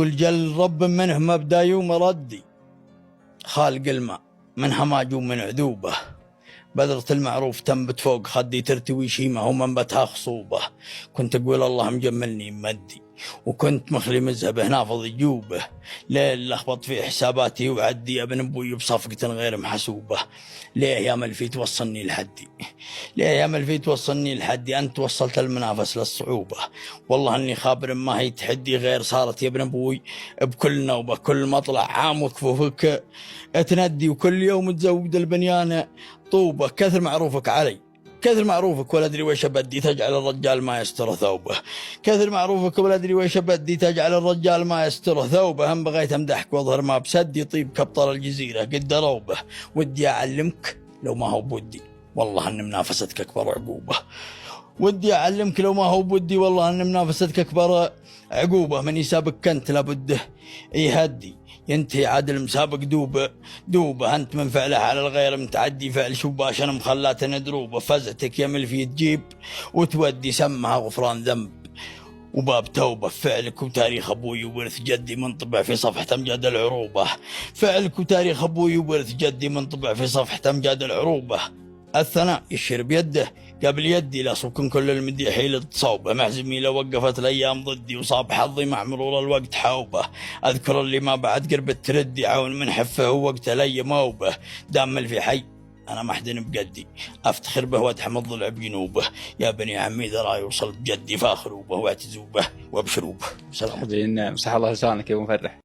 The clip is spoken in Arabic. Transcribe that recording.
يقول جل رب منه مبدا يوم ردي، خالق الماء منها ما جو من عذوبه، بذرة المعروف تنبت فوق خدي ترتوي شيمة ومنبتها خصوبة، كنت أقول الله مجملني ممدي، وكنت مخلي مذهبه نافض جوبه، ليل لخبط في حساباتي وعدي يا ابن ابوي بصفقة غير محسوبة، ليه يا ملفي توصلني لحدي، ليه يا ملفي توصلني لحدي، أنت وصلت المنافس للصعوبة، والله أني خابر ما هي تحدي غير صارت يا ابن ابوي بكل نوبة، كل مطلع عام وكفوفك تندي، وكل يوم تزود البنيانة طوبة، كثر معروفك علي كثر معروفك ولا أدري ويش بدي تجعل الرجال ما يستر ثوبه، كثر معروفك ولا أدري ويش بدي تجعل الرجال ما يستر ثوبه، هم بغيت أمدحك واظهر ما بسدي طيب كبطل الجزيرة قد روبه، ودي أعلمك لو ما هو بودي والله أن منافستك أكبر عقوبة، ودي أعلمك لو ما هو بودي والله أن منافستك أكبر عقوبة، من يسابق كنت لابد يهدي ينتهي عادل مسابق دوبه، أنت من فعله على الغير متعدي فعل شباش أنا مخلاته ندروبه، فزعتك يا ملفي تجيب وتودي سمها غفران ذنب وباب توبة، فعلك وتاريخ أبوي وورث جدي منطبع في صفحة أمجاد العروبة، فعلك وتاريخ أبوي وورث جدي منطبع في صفحة أمجاد العروبة، الثناء يشير بيده قبل يدي لا سكن كل المديح حيل تصوبه، محزمي لو وقفت الأيام ضدي وصاب حظي مع مرور الوقت حوبه، أذكر اللي ما بعد قربت تردي عون من حفه ووقت لي موبه، دام في حي أنا محدن بقدي أفتخر به وأتحمل ضلع بجنوبه، يا بني عمي ذرا يوصل بجدي فاخروبه واعتزوبه وابشروبه. مسح الله لسانك يا أبو مفرح.